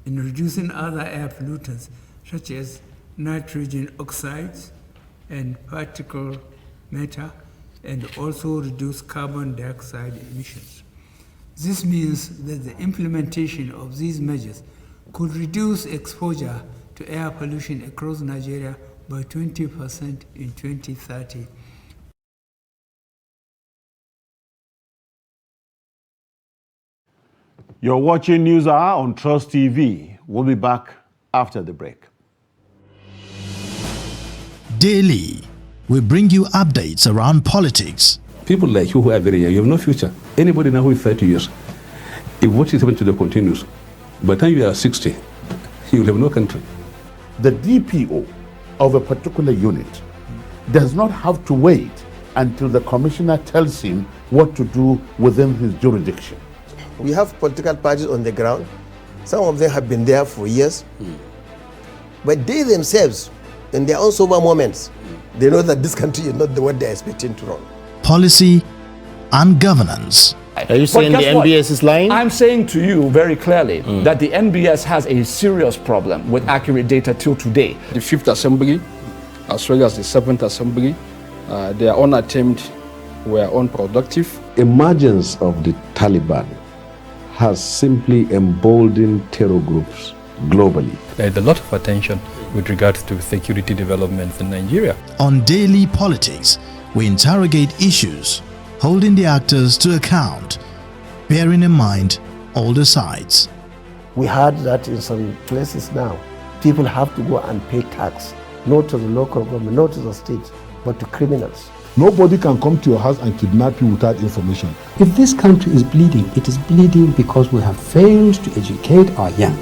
Speaker 11: in reducing other air pollutants such as nitrogen oxides and particulate matter, and also reduce carbon dioxide emissions. This means that the implementation of these measures could reduce exposure to air pollution across Nigeria by 20% in 2030.
Speaker 2: You're watching News Hour on Trust TV. We'll be back after the break.
Speaker 17: Daily, we bring you updates around politics.
Speaker 19: People like you who are very young, you have no future. Anybody now who is 30 years, if what is happening to the continues, by the time you are 60, you will have no country.
Speaker 20: The DPO of a particular unit does not have to wait until the commissioner tells him what to do within his jurisdiction.
Speaker 21: We have political parties on the ground. Some of them have been there for years. But they themselves, in their own sober moments, they know that this country is not the one they're expecting to run.
Speaker 17: Policy and governance.
Speaker 22: Are you saying the NBS is lying? I'm saying to you very clearly that the NBS has a serious problem with accurate data till today.
Speaker 23: The 5th Assembly, as well as the 7th Assembly, their own attempts were unproductive.
Speaker 19: Emergence of the Taliban has simply emboldened terror groups globally.
Speaker 24: There is a lot of attention with regards to security developments in Nigeria.
Speaker 17: On Daily Politics, we interrogate issues, holding the actors to account, bearing in mind all the sides.
Speaker 21: We heard that in some places now, people have to go and pay tax, not to the local government, not to the state, but to criminals.
Speaker 20: Nobody can come to your house and kidnap you without information.
Speaker 28: If this country is bleeding, it is bleeding because we have failed to educate our young.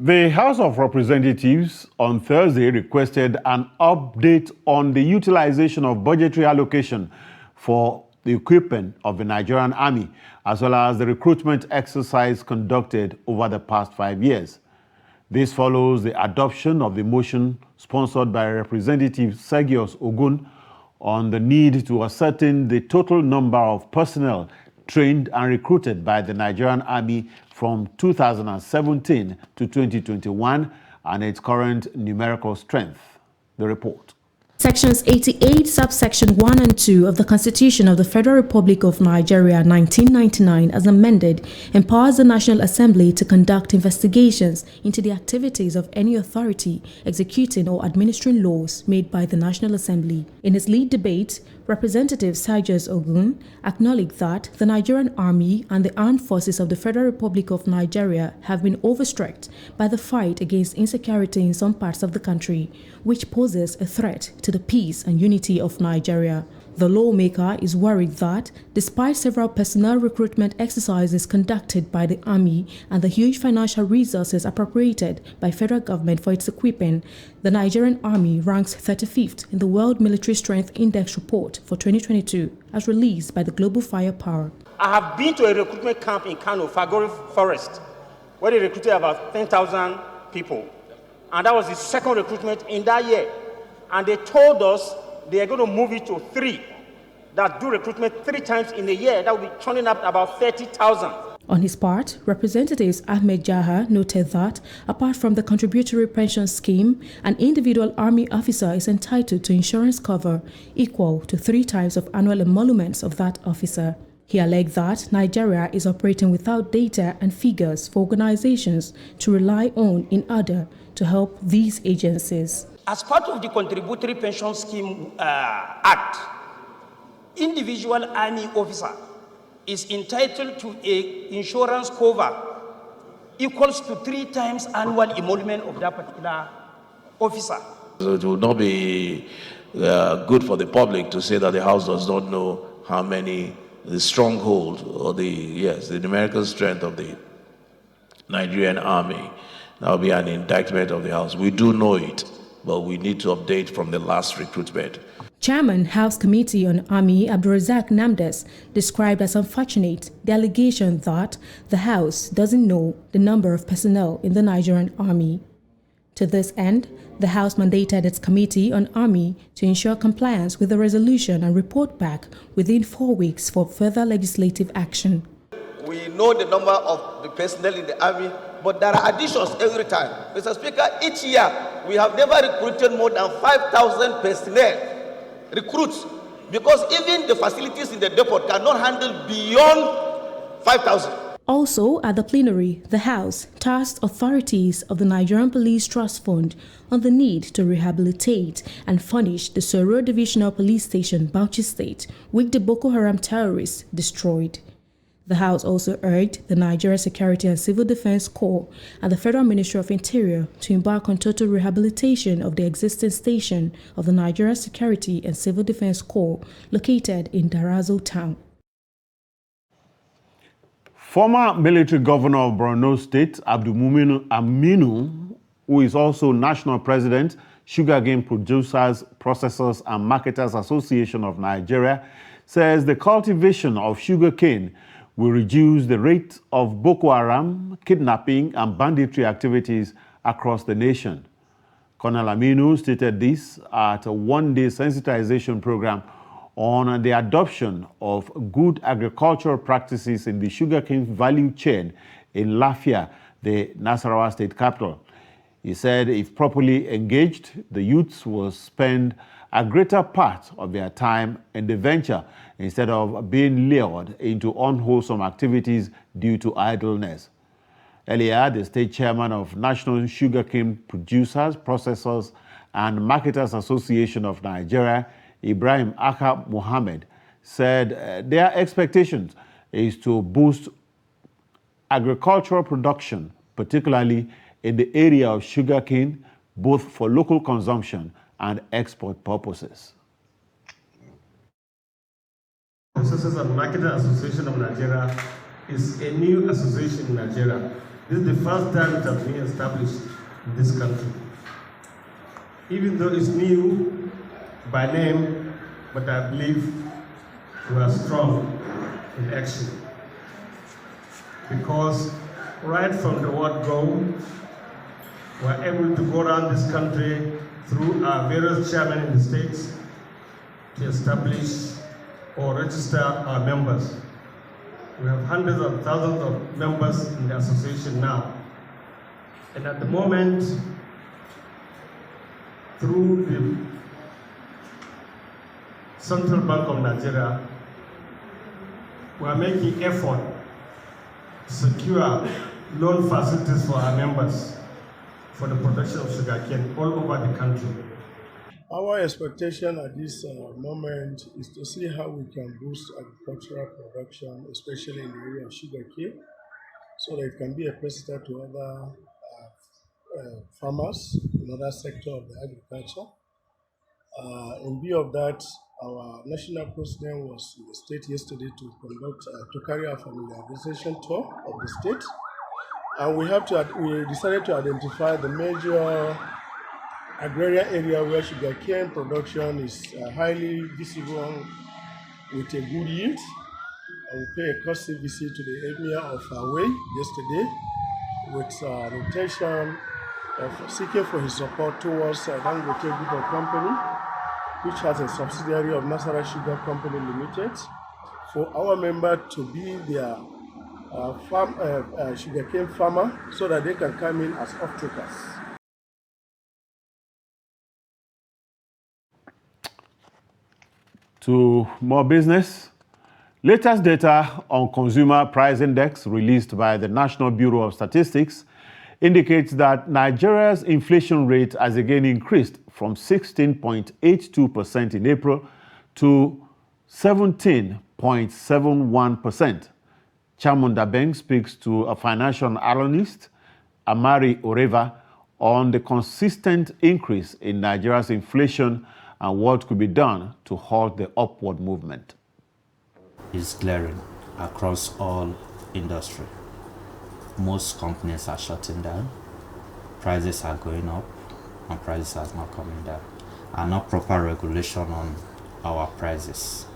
Speaker 2: The House of Representatives on Thursday requested an update on the utilization of budgetary allocation for the equipment of the Nigerian Army, as well as the recruitment exercise conducted over the past 5 years. This follows the adoption of the motion sponsored by Representative Sergius Ogun on the need to ascertain the total number of personnel trained and recruited by the Nigerian Army from 2017 to 2021 and its current numerical strength. The report.
Speaker 29: Sections 88, subsection 1 and 2 of the Constitution of the Federal Republic of Nigeria 1999 as amended empowers the National Assembly to conduct investigations into the activities of any authority executing or administering laws made by the National Assembly. In his lead debate, Representative Sergius Ogun acknowledged that the Nigerian Army and the armed forces of the Federal Republic of Nigeria have been overstretched by the fight against insecurity in some parts of the country, which poses a threat to the peace and unity of Nigeria. The lawmaker is worried that, despite several personnel recruitment exercises conducted by the Army and the huge financial resources appropriated by federal government for its equipping, the Nigerian Army ranks 35th in the World Military Strength Index report for 2022, as released by the Global Firepower.
Speaker 30: I have been to a recruitment camp in Kano, Fagori Forest, where they recruited about 10,000 people. And that was the second recruitment in that year. And they told us they are going to move it to 3 that do recruitment 3 times in a year. That will be turning up about 30,000.
Speaker 29: On his part, Representatives Ahmed Jaha noted that, apart from the contributory pension scheme, an individual Army officer is entitled to insurance cover equal to 3 times of annual emoluments of that officer. He alleged that Nigeria is operating without data and figures for organizations to rely on in order to help these agencies.
Speaker 30: As part of the Contributory Pension Scheme Act, individual Army officer is entitled to a insurance cover equals to 3 times annual emolument of that particular officer.
Speaker 31: So it would not be good for the public to say that the House does not know how many, the stronghold or the numerical strength of the Nigerian Army. That will be an indictment of the House. We do know it, but we need to update from the last recruitment.
Speaker 29: Chairman House Committee on Army Abdulrazak Namdes described as unfortunate the allegation that the House doesn't know the number of personnel in the Nigerian Army. To this end, the House mandated its Committee on Army to ensure compliance with the resolution and report back within 4 weeks for further legislative action.
Speaker 1: We know the number of the personnel in the Army, but there are additions every time. Mr. Speaker, each year we have never recruited more than 5,000 personnel recruits, because even the facilities in the depot cannot handle beyond 5,000.
Speaker 29: Also, at the plenary, the House tasked authorities of the Nigerian Police Trust Fund on the need to rehabilitate and furnish the Soro Divisional Police Station, Bauchi State, which the Boko Haram terrorists destroyed. The House also urged the Nigeria Security and Civil Defense Corps and the Federal Ministry of Interior to embark on total rehabilitation of the existing station of the Nigeria Security and Civil Defense Corps located in Darazo town.
Speaker 2: Former military governor of Borno State, Abdulmumin Aminu, who is also national president, Sugarcane Producers, Processors and Marketers Association of Nigeria, says the cultivation of sugarcane will reduce the rate of Boko Haram, kidnapping and banditry activities across the nation. Colonel Aminu stated this at a one-day sensitization program on the adoption of good agricultural practices in the sugarcane value chain in Lafia, the Nasarawa state capital. He said if properly engaged, the youths will spend a greater part of their time in the venture instead of being lured into unwholesome activities due to idleness. Earlier, the state chairman of National Sugarcane Producers, Processors and Marketers Association of Nigeria, Ibrahim Aka Mohammed, said their expectations is to boost agricultural production, particularly in the area of sugarcane, both for local consumption and export purposes.
Speaker 3: Processors and Marketers Association of Nigeria is a new association in Nigeria. This is the first time it has been established in this country. Even though it's new by name, but I believe we are strong in action. Because right from the word go, we're able to go around this country through our various chairmen in the states to establish or register our members. We have hundreds of thousands of members in the association now. And at the moment, through the Central Bank of Nigeria, we are making effort to secure loan facilities for our members for the production of sugarcane all over the country.
Speaker 5: Our expectation at this moment is to see how we can boost agricultural production, especially in the area of sugarcane, so that it can be a precedent to other farmers in other sectors of the agriculture. In view of that, our national president was in the state yesterday to carry out a familiarization tour of the state, and we decided to identify the major agrarian area where sugarcane production is highly visible with a good yield. We pay a courtesy visit to the emir of Away yesterday with rotation of seeking for his support towards Dangote Group of Company, which has a subsidiary of Nasarawa Sugar Company Limited, for our member to be their sugarcane farmer so that they can come in as off-takers.
Speaker 2: To more business. Latest data on Consumer Price Index released by the National Bureau of Statistics indicates that Nigeria's inflation rate has again increased from 16.82% in April to 17.71%. Chamunda Beng speaks to a financial analyst, Amari Oreva, on the consistent increase in Nigeria's inflation and what could be done to halt the upward movement.
Speaker 6: It's glaring across all industry. Most companies are shutting down. prices are going up and prices are not coming down, and not proper regulation on our prices.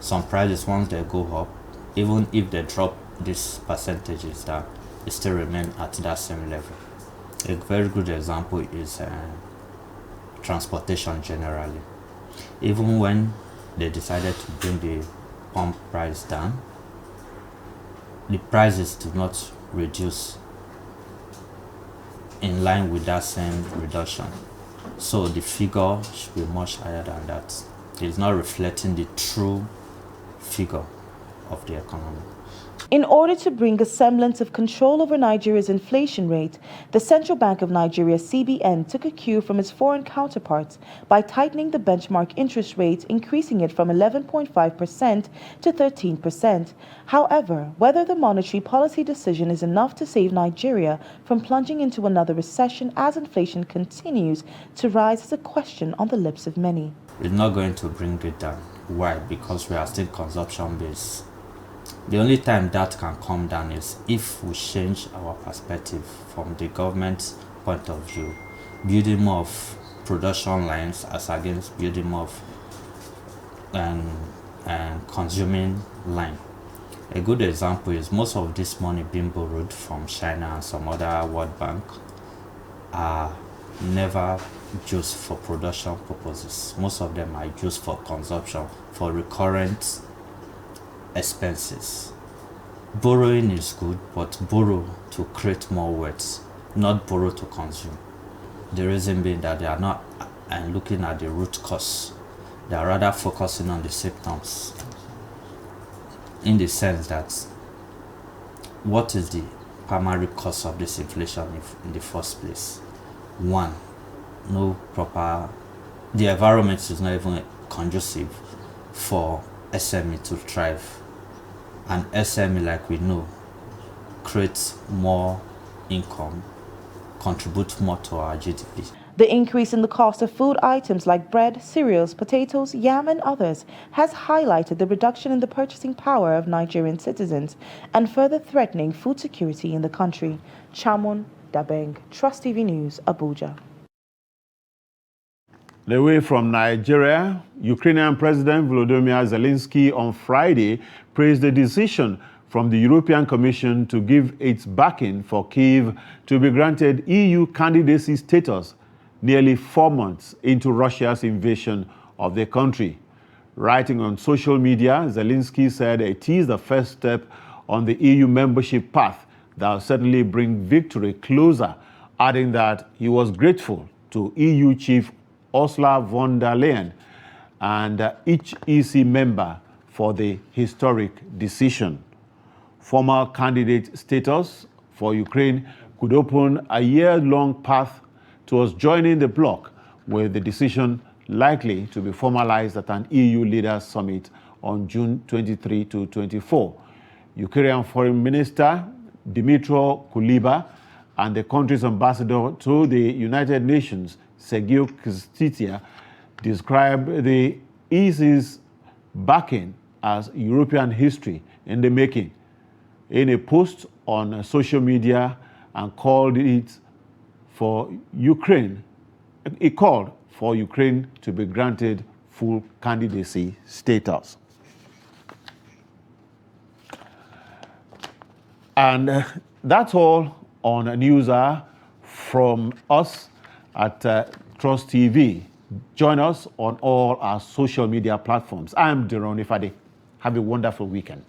Speaker 6: Some prices, once they go up, even if they drop these percentages down, they still remain at that same level. A very good example is transportation generally. Even when they decided to bring the pump price down, the prices do not reduce in line with that same reduction. So the figure should be much higher than that. It's not reflecting the true figure of the economy.
Speaker 7: In order to bring a semblance of control over Nigeria's inflation rate, the Central Bank of Nigeria, CBN, took a cue from its foreign counterparts by tightening the benchmark interest rate, increasing it from 11.5% to 13%. However, whether the monetary policy decision is enough to save Nigeria from plunging into another recession as inflation continues to rise is a question on the lips of many.
Speaker 6: It's not going to bring it down. Why? Because we are still consumption-based. The only time that can come down is if we change our perspective from the government's point of view, building more of production lines as against building more of consuming line. A good example is most of this money being borrowed from China and some other World Bank are never used for production purposes. Most of them are used for consumption, for recurrent expenses. Borrowing is good, but borrow to create more wealth, not borrow to consume. The reason being that they are not looking at the root cause. They are rather focusing on the symptoms, in the sense that what is the primary cause of this inflation in the first place? One, the environment is not even conducive for SME to thrive. And SME, like we know, creates more income, contributes more to our GDP.
Speaker 7: The increase in the cost of food items like bread, cereals, potatoes, yam and others has highlighted the reduction in the purchasing power of Nigerian citizens and further threatening food security in the country. Chamon Dabeng, Trust TV News, Abuja.
Speaker 2: Away from Nigeria, Ukrainian President Volodymyr Zelensky on Friday praised the decision from the European Commission to give its backing for Kyiv to be granted EU candidacy status nearly 4 months into Russia's invasion of the country. Writing on social media, Zelensky said it is the first step on the EU membership path that will certainly bring victory closer, adding that he was grateful to EU chief Ursula von der Leyen and each EC member for the historic decision. Formal candidate status for Ukraine could open a year-long path towards joining the bloc, with the decision likely to be formalized at an EU leaders summit on June 23 to 24. Ukrainian Foreign Minister Dmytro Kuleba and the country's ambassador to the United Nations, Sergiy Kstytia, described the EC's backing as European history in the making in a post on social media, and called for Ukraine to be granted full candidacy status. And that's all on NewsHour from us at Trust TV. Join us on all our social media platforms. I'm Deron Ifade. Have a wonderful weekend.